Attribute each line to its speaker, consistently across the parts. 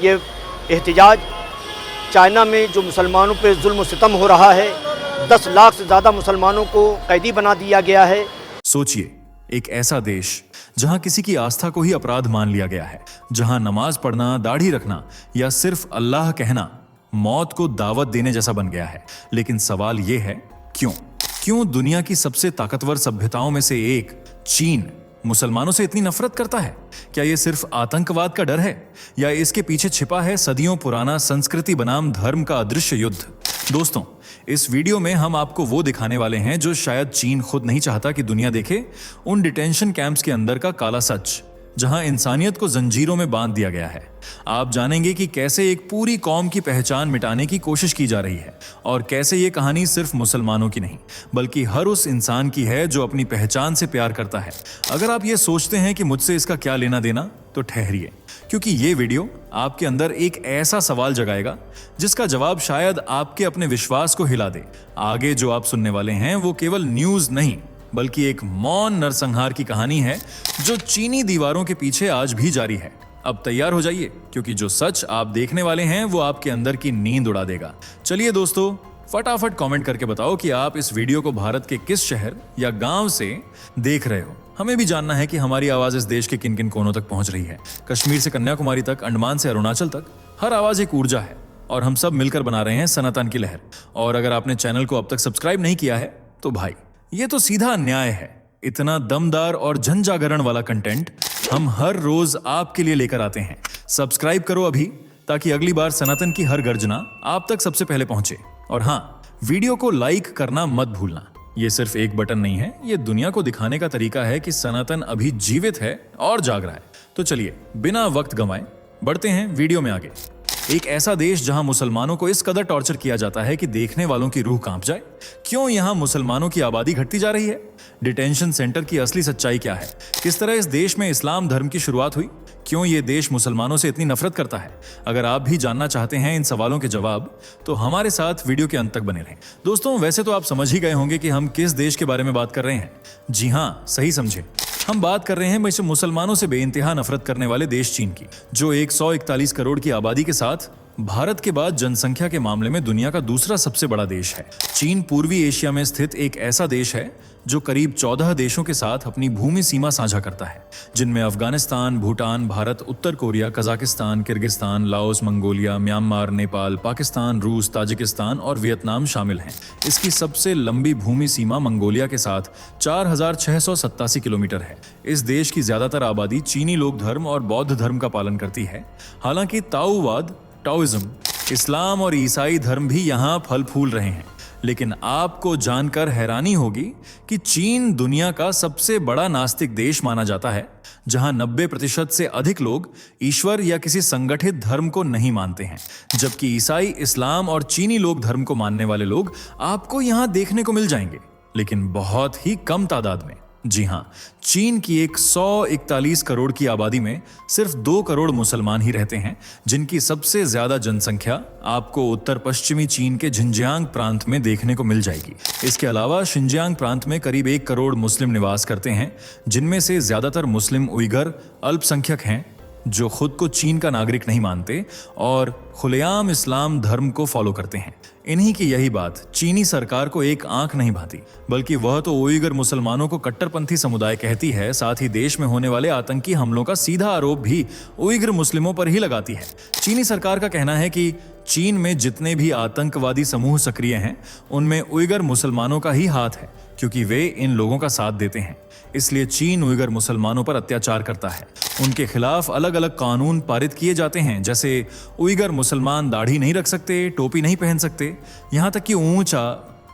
Speaker 1: ये एहतजाज चाइना में जो मुसलमानों पे जुल्म सितम हो रहा है, 10 लाख से ज़्यादा मुसलमानों को कैदी बना दिया गया है।
Speaker 2: सोचिए, एक ऐसा देश जहां किसी की आस्था को ही अपराध मान लिया गया है, जहां नमाज पढ़ना, दाढ़ी रखना या सिर्फ अल्लाह कहना मौत को दावत देने जैसा बन गया है। लेकिन सवाल यह है, क्यों दुनिया की सबसे ताकतवर सभ्यताओं में से एक चीन मुसलमानों से इतनी नफरत करता है? क्या यह सिर्फ आतंकवाद का डर है या इसके पीछे छिपा है सदियों पुराना संस्कृति बनाम धर्म का अदृश्य युद्ध? दोस्तों, इस वीडियो में हम आपको वो दिखाने वाले हैं जो शायद चीन खुद नहीं चाहता कि दुनिया देखे, उन डिटेंशन कैंप्स के अंदर का काला सच, जहां इंसानियत को जंजीरों में बांध दिया गया है। आप जानेंगे कि कैसे एक पूरी कौम की पहचान मिटाने की कोशिश की जा रही है और कैसे ये कहानी सिर्फ मुसलमानों की नहीं बल्कि हर उस इंसान की है जो अपनी पहचान से प्यार करता है। अगर आप ये सोचते हैं कि मुझसे इसका क्या लेना देना, तो ठहरिए, क्योंकि ये वीडियो आपके अंदर एक ऐसा सवाल जगाएगा जिसका जवाब शायद आपके अपने विश्वास को हिला दे। आगे जो आप सुनने वाले हैं वो केवल न्यूज नहीं बल्कि एक मौन नरसंहार की कहानी है जो चीनी दीवारों के पीछे आज भी जारी है। अब तैयार हो जाइए, क्योंकि जो सच आप देखने वाले हैं वो आपके अंदर की नींद उड़ा देगा। चलिए दोस्तों, फटाफट कमेंट करके बताओ कि आप इस वीडियो को भारत के किस शहर या गांव से देख रहे हो। हमें भी जानना है कि हमारी आवाज इस देश के किन किन कोनों तक पहुंच रही है। कश्मीर से कन्याकुमारी तक, अंडमान से अरुणाचल तक, हर आवाज एक ऊर्जा है और हम सब मिलकर बना रहे हैं सनातन की लहर। और अगर आपने चैनल को अब तक सब्सक्राइब नहीं किया है तो भाई, ये तो सीधा अन्याय है। इतना दमदार और जनजागरण वाला कंटेंट हम हर रोज आपके लिए लेकर आते हैं। सब्सक्राइब करो अभी, ताकि अगली बार सनातन की हर गर्जना आप तक सबसे पहले पहुंचे। और हाँ, वीडियो को लाइक करना मत भूलना। ये सिर्फ एक बटन नहीं है, ये दुनिया को दिखाने का तरीका है कि सनातन अभी जीवित है और जाग रहा है। तो चलिए, बिना वक्त गंवाए बढ़ते हैं वीडियो में आगे। एक ऐसा देश जहां मुसलमानों को इस कदर टॉर्चर किया जाता है कि देखने वालों की रूह कांप जाए। क्यों यहां मुसलमानों की आबादी घटती जा रही है? डिटेंशन सेंटर की असली सच्चाई क्या है? किस तरह इस देश में इस्लाम धर्म की शुरुआत हुई? क्यों ये देश मुसलमानों से इतनी नफरत करता है? अगर आप भी जानना चाहते हैं इन सवालों के जवाब, तो हमारे साथ वीडियो के अंत तक बने रहें। दोस्तों, वैसे तो आप समझ ही गए होंगे कि हम किस देश के बारे में बात कर रहे हैं। जी हाँ, सही समझे, हम बात कर रहे हैं मुसलमानों से बेइंतहा नफरत करने वाले देश चीन की, जो 141 करोड़ की आबादी के साथ भारत के बाद जनसंख्या के मामले में दुनिया का दूसरा सबसे बड़ा देश है। चीन पूर्वी एशिया में स्थित एक ऐसा देश है जो करीब 14 देशों के साथ अपनी भूमि सीमा साझा करता है, जिनमें अफगानिस्तान, भूटान, भारत, उत्तर Korea, Kazakhstan, Kyrgyzstan, Laos, Mongolia, Myanmar, Nepal, Pakistan, रूस, ताजिकिस्तान और वियतनाम शामिल हैं। इसकी सबसे लंबी भूमि सीमा मंगोलिया के साथ 4687 किलोमीटर है। इस देश की ज्यादातर आबादी चीनी लोक धर्म और बौद्ध धर्म का पालन करती है। हालांकि ताओवाद, टाओइज्म, इस्लाम और ईसाई धर्म भी यहाँ फल फूल रहे हैं। लेकिन आपको जानकर हैरानी होगी कि चीन दुनिया का सबसे बड़ा नास्तिक देश माना जाता है, जहां 90% से अधिक लोग ईश्वर या किसी संगठित धर्म को नहीं मानते हैं। जबकि ईसाई, इस्लाम और चीनी लोक धर्म को मानने वाले लोग आपको यहां देखने को मिल जाएंगे, लेकिन बहुत ही कम तादाद में। जी हाँ, चीन की 141 करोड़ की आबादी में सिर्फ 2 करोड़ मुसलमान ही रहते हैं, जिनकी सबसे ज्यादा जनसंख्या आपको उत्तर पश्चिमी चीन के झिंजियांग प्रांत में देखने को मिल जाएगी। इसके अलावा शिंजियांग प्रांत में करीब 1 करोड़ मुस्लिम निवास करते हैं, जिनमें से ज्यादातर मुस्लिम उइगर अल्पसंख्यक हैं जो खुद को चीन का नागरिक नहीं मानते और खुलेआम इस्लाम धर्म को फॉलो करते हैं। इन्हीं की यही बात चीनी सरकार को एक आंख नहीं भाती, बल्कि वह तो उइगर मुसलमानों को कट्टरपंथी समुदाय कहती है, साथ ही देश में होने वाले आतंकी हमलों का सीधा आरोप भी उइगर मुस्लिमों पर ही लगाती है। चीनी सरकार का कहना है कि चीन में जितने भी आतंकवादी समूह सक्रिय हैं, उनमें उइगर मुसलमानों का ही हाथ है, क्योंकि वे इन लोगों का साथ देते हैं। इसलिए चीन उइगर मुसलमानों पर अत्याचार करता है। उनके खिलाफ अलग अलग कानून पारित किए जाते हैं, जैसे उइगर मुसलमान दाढ़ी नहीं रख सकते, टोपी नहीं पहन सकते, यहाँ तक कि ऊंचा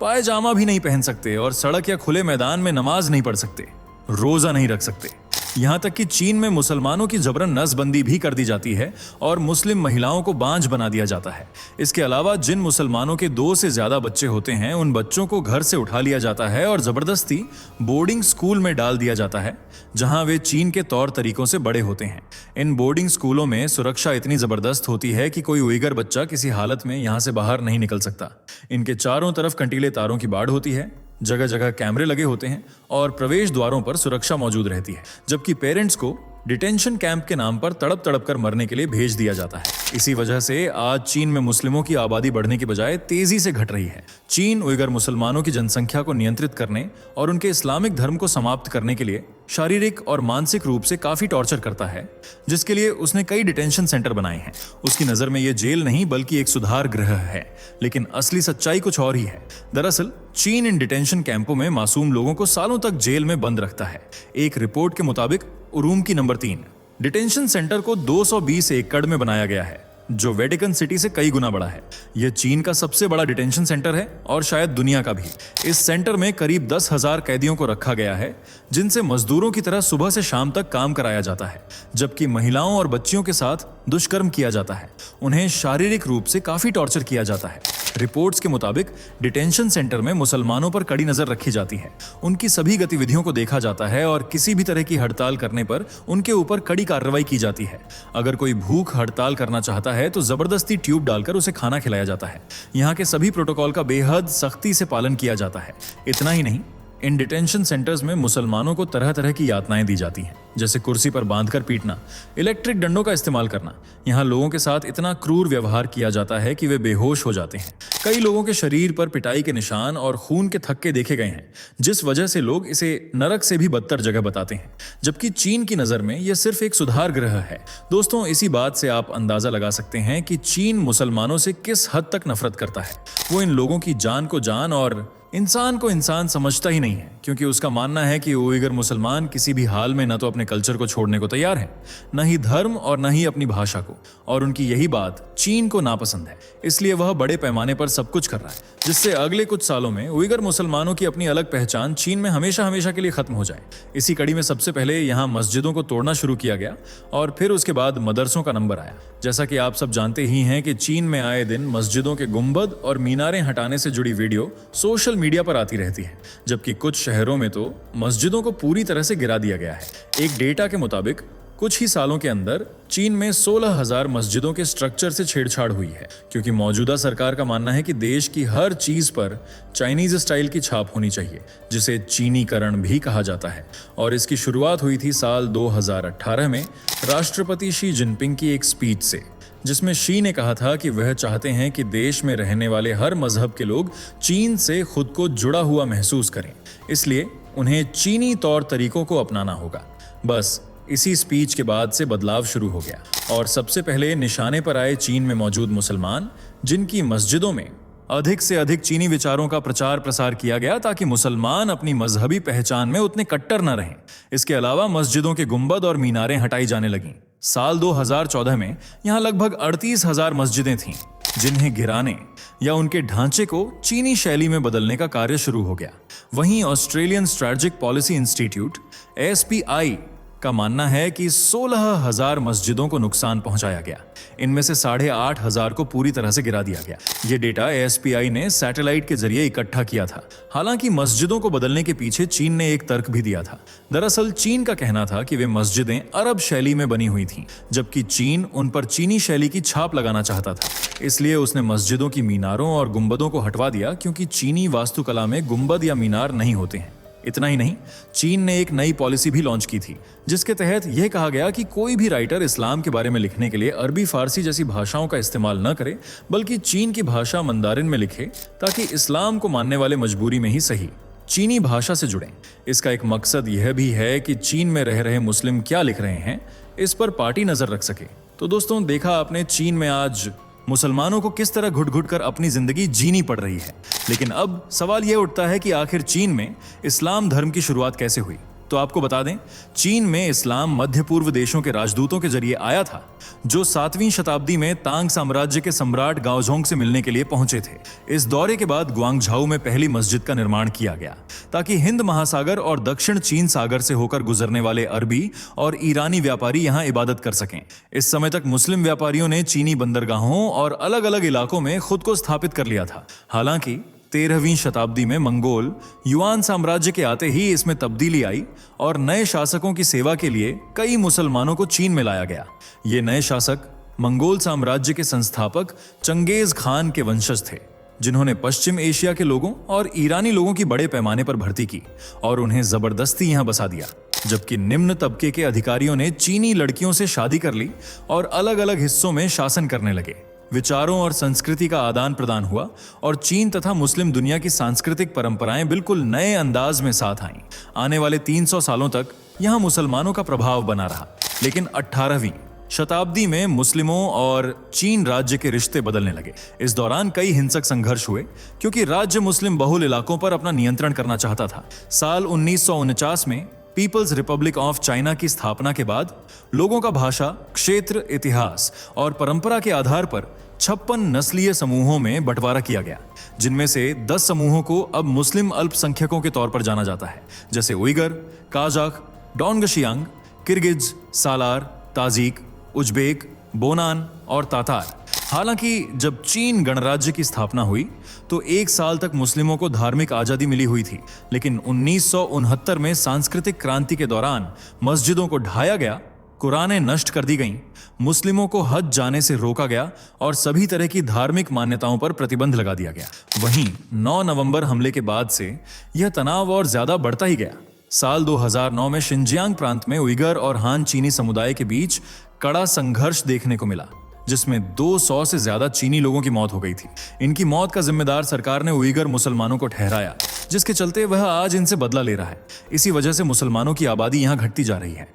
Speaker 2: पायजामा भी नहीं पहन सकते और सड़क या खुले मैदान में नमाज नहीं पढ़ सकते, रोजा नहीं रख सकते। यहाँ तक कि चीन में मुसलमानों की जबरन नसबंदी भी कर दी जाती है और मुस्लिम महिलाओं को बांझ बना दिया जाता है। इसके अलावा जिन मुसलमानों के 2 से ज्यादा बच्चे होते हैं, उन बच्चों को घर से उठा लिया जाता है और जबरदस्ती बोर्डिंग स्कूल में डाल दिया जाता है, जहां वे चीन के तौर तरीकों से बड़े होते हैं। इन बोर्डिंग स्कूलों में सुरक्षा इतनी जबरदस्त होती है कि कोई उइगर बच्चा किसी हालत में यहां से बाहर नहीं निकल सकता। इनके चारों तरफ कंटीले तारों की बाड़ होती है, जगह जगह कैमरे लगे होते हैं और प्रवेश द्वारों पर सुरक्षा मौजूद रहती है, जबकि पेरेंट्स को डिटेंशन कैंप के नाम पर तड़प तड़प कर मरने के लिए भेज दिया जाता है। इसी वजह से आज चीन में मुस्लिमों की आबादी बढ़ने की बजाय तेजी से घट रही है। चीन उइगर मुसलमानों की जनसंख्या को नियंत्रित करने और उनके इस्लामिक धर्म को समाप्त करने के लिए शारीरिक और मानसिक रूप से काफी टॉर्चर करता है, जिसके लिए उसने कई डिटेंशन सेंटर बनाए हैं। उसकी नजर में यह जेल नहीं बल्कि एक सुधार गृह है, लेकिन असली सच्चाई कुछ और ही है। दरअसल चीन इन डिटेंशन कैंपों में मासूम लोगों को सालों तक जेल में बंद रखता है। एक रिपोर्ट के मुताबिक उरूम की नंबर 3 डिटेंशन सेंटर को 220 एकड़ में बनाया गया है, जो वेटिकन सिटी से कई गुना बड़ा है। यह चीन का सबसे बड़ा डिटेंशन सेंटर है और शायद दुनिया का भी। इस सेंटर में करीब 10,000 कैदियों को रखा गया है, जिनसे मजदूरों की तरह सुबह से शाम तक काम कराया जाता है, जबकि महिलाओं और बच्चियों के साथ दुष्कर्म किया जाता है। उन्हें शारीरिक रूप से काफी टॉर्चर किया जाता है। रिपोर्ट्स के मुताबिक डिटेंशन सेंटर में मुसलमानों पर कड़ी नजर रखी जाती है। उनकी सभी गतिविधियों को देखा जाता है और किसी भी तरह की हड़ताल करने पर उनके ऊपर कड़ी कार्रवाई की जाती है। अगर कोई भूख हड़ताल करना चाहता है तो जबरदस्ती ट्यूब डालकर उसे खाना खिलाया जाता है। यहाँ के सभी प्रोटोकॉल का बेहद सख्ती से पालन किया जाता है। इतना ही नहीं, इन डिटेंशन सेंटर्स में मुसलमानों को तरह तरह की यातनाएं दी जाती हैं, जैसे कुर्सी पर बांधकर पीटना, इलेक्ट्रिक डंडों का इस्तेमाल करना। यहाँ लोगों के साथ इतना क्रूर व्यवहार किया जाता है कि वे बेहोश हो जाते हैं। कई लोगों के शरीर पर पिटाई के निशान और खून के थक्के देखे गए हैं, जिस वजह से लोग इसे नरक से भी बदतर जगह बताते हैं। जबकि चीन की नजर में यह सिर्फ एक सुधार गृह है। दोस्तों, इसी बात से आप अंदाजा लगा सकते हैं कि चीन मुसलमानों से किस हद तक नफरत करता है। वो इन लोगों की जान को जान और इंसान को इंसान समझता ही नहीं है, क्योंकि उसका मानना है कि उइगर मुसलमान किसी भी हाल में न तो अपने कल्चर को छोड़ने को तैयार है, न ही धर्म और न ही अपनी भाषा को। और उनकी यही बात चीन को नापसंद है, इसलिए वह बड़े पैमाने पर सब कुछ कर रहा है, जिससे अगले कुछ सालों में उइगर मुसलमानों की अपनी अलग पहचान चीन में हमेशा हमेशा के लिए खत्म हो जाए। इसी कड़ी में सबसे पहले यहाँ मस्जिदों को तोड़ना शुरू किया गया और फिर उसके बाद मदरसों का नंबर आया। जैसा कि आप सब जानते ही हैं कि चीन में आए दिन मस्जिदों के गुंबद और मीनारें हटाने से जुड़ी वीडियो सोशल मीडिया पर आती रहती है, जबकि कुछ शहरों में तो मस्जिदों को पूरी तरह से गिरा दिया गया है। एक डेटा के मुताबिक कुछ ही सालों के अंदर चीन में 16,000 मस्जिदों के स्ट्रक्चर से छेड़छाड़ हुई है, क्योंकि मौजूदा सरकार का मानना है कि देश की हर चीज पर चाइनीज स्टाइल की छाप होनी चाहिए, जिसे चीनीकरण भी कहा जाता है। और इसकी शुरुआत हुई थी साल 2018 में राष्ट्रपति शी जिनपिंग की एक स्पीच से, जिसमें शी ने कहा था कि वह चाहते हैं कि देश में रहने वाले हर मजहब के लोग चीन से खुद को जुड़ा हुआ महसूस करें, इसलिए उन्हें चीनी तौर तरीकों को अपनाना होगा। बस इसी स्पीच के बाद से बदलाव शुरू हो गया और सबसे पहले निशाने पर आए चीन में मौजूद मुसलमान, जिनकी मस्जिदों में अधिक से अधिक चीनी विचारों का प्रचार प्रसार किया गया ताकि मुसलमान अपनी मजहबी पहचान में उतने कट्टर न रहें। इसके अलावा मस्जिदों के गुंबद और मीनारें हटाई जाने लगीं। साल 2014 में यहाँ लगभग 38,000 मस्जिदें थीं, जिन्हें गिराने या उनके ढांचे को चीनी शैली में बदलने का कार्य शुरू हो गया। वहीं Australian strategic policy institute (ASPI) का मानना है कि 16,000 मस्जिदों को नुकसान पहुंचाया गया। इनमें से 8,500 को पूरी तरह से गिरा दिया गया। यह डेटा ASPI ने सैटेलाइट के जरिए इकट्ठा किया था। हालांकि मस्जिदों को बदलने के पीछे चीन ने एक तर्क भी दिया था। दरअसल चीन का कहना था कि वे मस्जिदें अरब शैली में बनी हुई थीं, जबकि चीन उन पर चीनी शैली की छाप लगाना चाहता था। इसलिए उसने मस्जिदों की मीनारों और गुंबदों को हटवा दिया, क्योंकि चीनी वास्तुकला में गुंबद या मीनार नहीं होते हैं। इतना ही नहीं, चीन ने एक नई पॉलिसी भी लॉन्च की थी, जिसके तहत यह कहा गया कि कोई भी राइटर इस्लाम के बारे में लिखने के लिए अरबी फारसी जैसी भाषाओं का इस्तेमाल न करे, बल्कि चीन की भाषा मंदारिन में लिखे, ताकि इस्लाम को मानने वाले मजबूरी में ही सही चीनी भाषा से जुड़ें। इसका एक मकसद यह भी है कि चीन में रह रहे मुस्लिम क्या लिख रहे हैं, इस पर पार्टी नजर रख सके। तो दोस्तों, देखा आपने चीन में आज मुसलमानों को किस तरह घुट घुट कर अपनी जिंदगी जीनी पड़ रही है। लेकिन अब सवाल यह उठता है कि आखिर चीन में इस्लाम धर्म की शुरुआत कैसे हुई। तो आपको बता दें, चीन में इस्लाम मध्य पूर्व देशों के राजदूतों के जरिए आया था, जो 7वीं शताब्दी में तांग साम्राज्य के सम्राट गाओजोंग से मिलने के लिए पहुंचे थे। इस दौरे के बाद ग्वांगझाऊ में पहली मस्जिद का निर्माण किया गया, ताकि हिंद महासागर और दक्षिण चीन सागर से होकर गुजरने वाले अरबी और ईरानी व्यापारी यहां इबादत कर सकें। इस समय तक मुस्लिम व्यापारियों ने चीनी बंदरगाहों और अलग अलग इलाकों में खुद को स्थापित कर लिया था। हालांकि 13वीं शताब्दी में मंगोल युआन साम्राज्य के आते ही इसमें तब्दीली आई और नए शासकों की सेवा के लिए कई मुसलमानों को चीन में लाया गया। ये नए शासक मंगोल साम्राज्य के संस्थापक चंगेज खान के वंशज थे, जिन्होंने पश्चिम एशिया के लोगों और ईरानी लोगों की बड़े पैमाने पर भर्ती की और उन्हें जबरदस्ती यहां बसा दिया। जबकि निम्न तबके के अधिकारियों ने चीनी लड़कियों से शादी कर ली और अलग अलग हिस्सों में शासन करने लगे। विचारों और संस्कृति का आदान प्रदान हुआ और चीन तथा मुस्लिम दुनिया की सांस्कृतिक परंपराएं बिल्कुल नए अंदाज में साथ आईं। आने वाले 300 सालों तक यहां मुसलमानों का प्रभाव बना रहा, लेकिन 18वीं शताब्दी में मुस्लिमों और चीन राज्य के रिश्ते बदलने लगे। इस दौरान कई हिंसक संघर्ष हुए क्योंकि राज्य मुस्लिम बहुल इलाकों पर अपना नियंत्रण करना चाहता था। साल 1949 में पीपल्स रिपब्लिक ऑफ चाइना की स्थापना के बाद लोगों का भाषा, क्षेत्र, इतिहास और परंपरा के आधार पर 56 नस्लीय समूहों में बंटवारा किया गया, जिनमें से 10 समूहों को अब मुस्लिम अल्पसंख्यकों के तौर पर जाना जाता है, जैसे उइगर, काजाक, डोंगशियांग, किर्गिज, सालार, ताजिक, उज्बेक, बोनान और तातार। हालांकि जब चीन गणराज्य की स्थापना हुई तो 1 साल तक मुस्लिमों को धार्मिक आजादी मिली हुई थी, लेकिन 1969 में सांस्कृतिक क्रांति के दौरान मस्जिदों को ढाया गया, कुरानें नष्ट कर दी गईं, मुस्लिमों को हज जाने से रोका गया और सभी तरह की धार्मिक मान्यताओं पर प्रतिबंध लगा दिया गया। वहीं 9 नवंबर हमले के बाद से यह तनाव और ज्यादा बढ़ता ही गया। साल 2009 में शिनजियांग प्रांत में उइगर और हान चीनी समुदाय के बीच कड़ा संघर्ष देखने को मिला, जिसमें 200 से ज्यादा चीनी लोगों की मौत हो गई थी। इनकी मौत का जिम्मेदार सरकार ने उइगर मुसलमानों को ठहराया, जिसके चलते वह आज इनसे बदला ले रहा है। इसी वजह से मुसलमानों की आबादी यहाँ घटती जा रही है।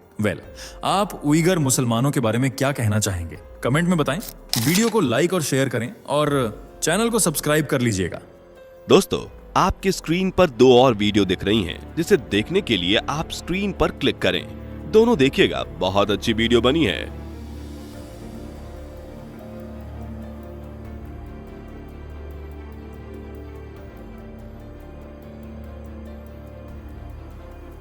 Speaker 2: आप उइगर मुसलमानों के बारे में क्या कहना चाहेंगे? कमेंट में बताएं। वीडियो को लाइक और शेयर करें और चैनल को सब्सक्राइब कर लीजिएगा।
Speaker 3: दोस्तों, आपके स्क्रीन पर 2 और वीडियो दिख रही हैं, जिसे देखने के लिए आप स्क्रीन पर क्लिक करें। दोनों देखिएगा, बहुत अच्छी वीडियो बनी है।